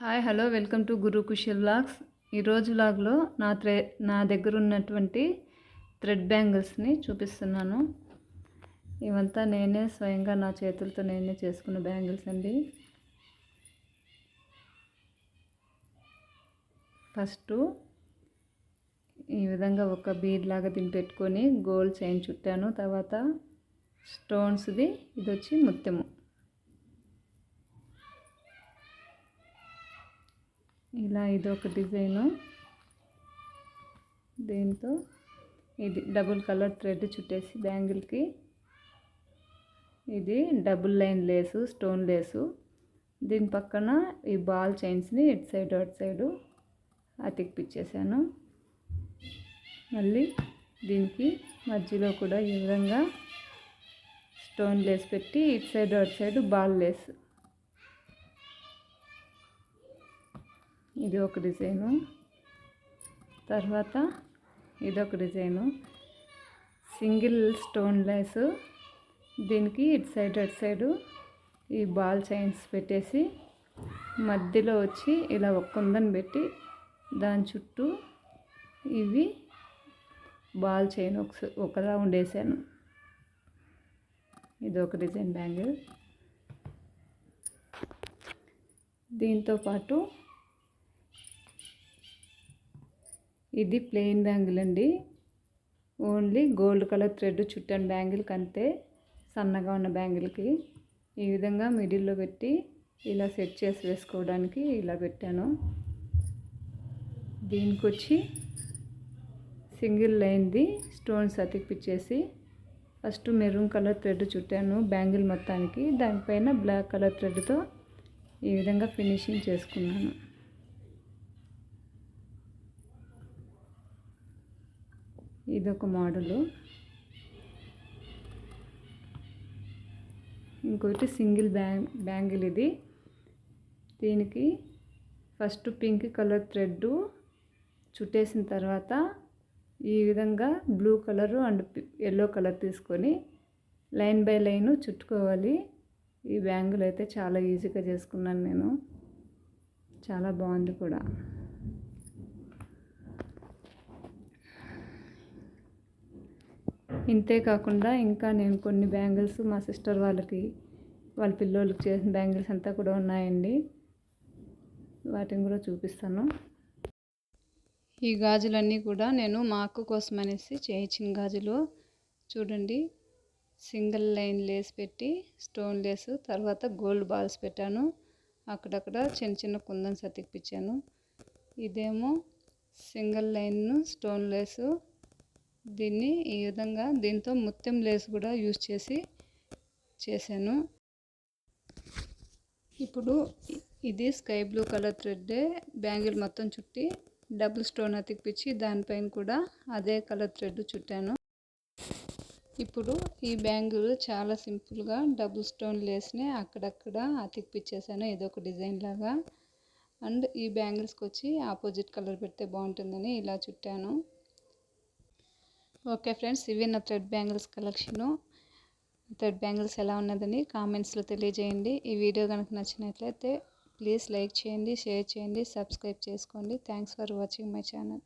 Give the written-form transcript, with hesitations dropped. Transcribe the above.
Hi hello welcome to Guru Kushal vlogs. ఈరోజు వ్లాగ్లో నా దగ్గర ఉన్నటువంటి థ్రెడ్ బ్యాంగిల్స్ని చూపిస్తున్నాను. ఇవంతా నేనే స్వయంగా నా చేతులతో నేనే చేసుకున్న బ్యాంగిల్స్ అండి. ఫస్ట్ ఈ విధంగా ఒక బీడ్ లాగా దీన్ని పెట్టుకొని గోల్డ్ చైన్ చుట్టాను. తర్వాత స్టోన్స్ది ఇది వచ్చి ముత్యము. ఇలా ఇదొక డిజైను. దీంతో ఇది డబుల్ కలర్ థ్రెడ్ చుట్టేసి బ్యాంగిల్కి ఇది double line lace, stone lace. దీని పక్కన ఈ బాల్ చైన్స్ని ఇటు సైడ్ అటు సైడు అతికిపించేసాను. మళ్ళీ దీనికి మధ్యలో కూడా ఈ విధంగా స్టోన్ లేస్ పెట్టి ఇటు సైడ్ అటు సైడు బాల్ లేస్. ఇది ఒక డిజైను. తర్వాత ఇదొక డిజైను, సింగిల్ స్టోన్ లేసు. దీనికి ఇటు సైడ్ అటు సైడు ఈ బాల్ చైన్స్ పెట్టేసి మధ్యలో వచ్చి ఇలా ఒక కుందన్ పెట్టి దాని చుట్టూ ఇవి బాల్ చైన్ ఒక రౌండ్ వేసాను. ఇది ఒక డిజైన్ బ్యాంగిల్. దీంతో పాటు ఇది ప్లెయిన్ బ్యాంగిల్ అండి. ఓన్లీ గోల్డ్ కలర్ థ్రెడ్ చుట్టాను బ్యాంగిల్కి, అంతే. సన్నగా ఉన్న బ్యాంగిల్కి ఈ విధంగా మిడిల్లో పెట్టి ఇలా సెట్ చేసి వేసుకోవడానికి ఇలా పెట్టాను. దీనికి వచ్చి సింగిల్ లైన్ది స్టోన్స్ అతికిపించేసి ఫస్ట్ మెరూన్ కలర్ థ్రెడ్ చుట్టాను బ్యాంగిల్ మొత్తానికి. దానిపైన బ్లాక్ కలర్ థ్రెడ్తో ఈ విధంగా ఫినిషింగ్ చేసుకున్నాను. ఇదొక మోడలు. ఇంకోటి సింగిల్ బ్యాంగిల్ ఇది. దీనికి ఫస్ట్ పింక్ కలర్ థ్రెడ్ చుట్టేసిన తర్వాత ఈ విధంగా blue colour and yellow colour తీసుకొని లైన్ బై లైన్ చుట్టుకోవాలి. ఈ బ్యాంగిల్ అయితే చాలా ఈజీగా చేసుకున్నాను నేను. చాలా బాగుంది కూడా. ఇంతే కాకుండా ఇంకా నేను కొన్ని బ్యాంగిల్స్ మా సిస్టర్ వాళ్ళ పిల్లోళ్ళకి చేసిన బ్యాంగిల్స్ అంతా కూడా ఉన్నాయండి. వాటిని కూడా చూపిస్తాను. ఈ గాజులన్నీ కూడా నేను మా అక్క కోసం అనేసి చేయించిన గాజులు. చూడండి, సింగిల్ లైన్ లేస్ పెట్టి స్టోన్ లేసు, తర్వాత గోల్డ్ బాల్స్ పెట్టాను. అక్కడక్కడ చిన్న చిన్న కుందన్స్ అతికిపించాను. ఇదేమో సింగిల్ లైన్ స్టోన్ లేసు. దీన్ని ఈ విధంగా దీంతో ముత్యం లేస్ కూడా యూజ్ చేశాను. ఇప్పుడు ఇది sky blue colour thread bangle మొత్తం చుట్టి డబుల్ స్టోన్ అతికిపించి దానిపైన కూడా అదే కలర్ థ్రెడ్ చుట్టాను. ఇప్పుడు ఈ బ్యాంగిల్ చాలా సింపుల్గా డబుల్ స్టోన్ లేస్ని అక్కడక్కడ అతికిపించేసాను. ఇదొక డిజైన్ లాగా. అండ్ ఈ బ్యాంగిల్స్కి వచ్చి ఆపోజిట్ కలర్ పెడితే బాగుంటుందని ఇలా చుట్టాను. ఓకే ఫ్రెండ్స్, ఇవి నా thread bangles collection. Thread bangles ఎలా ఉన్నదని కామెంట్స్లో తెలియజేయండి. ఈ వీడియో కనుక నచ్చినట్లయితే ప్లీజ్ లైక్ చేయండి, షేర్ చేయండి, సబ్స్క్రైబ్ చేసుకోండి. Thanks for watching my channel.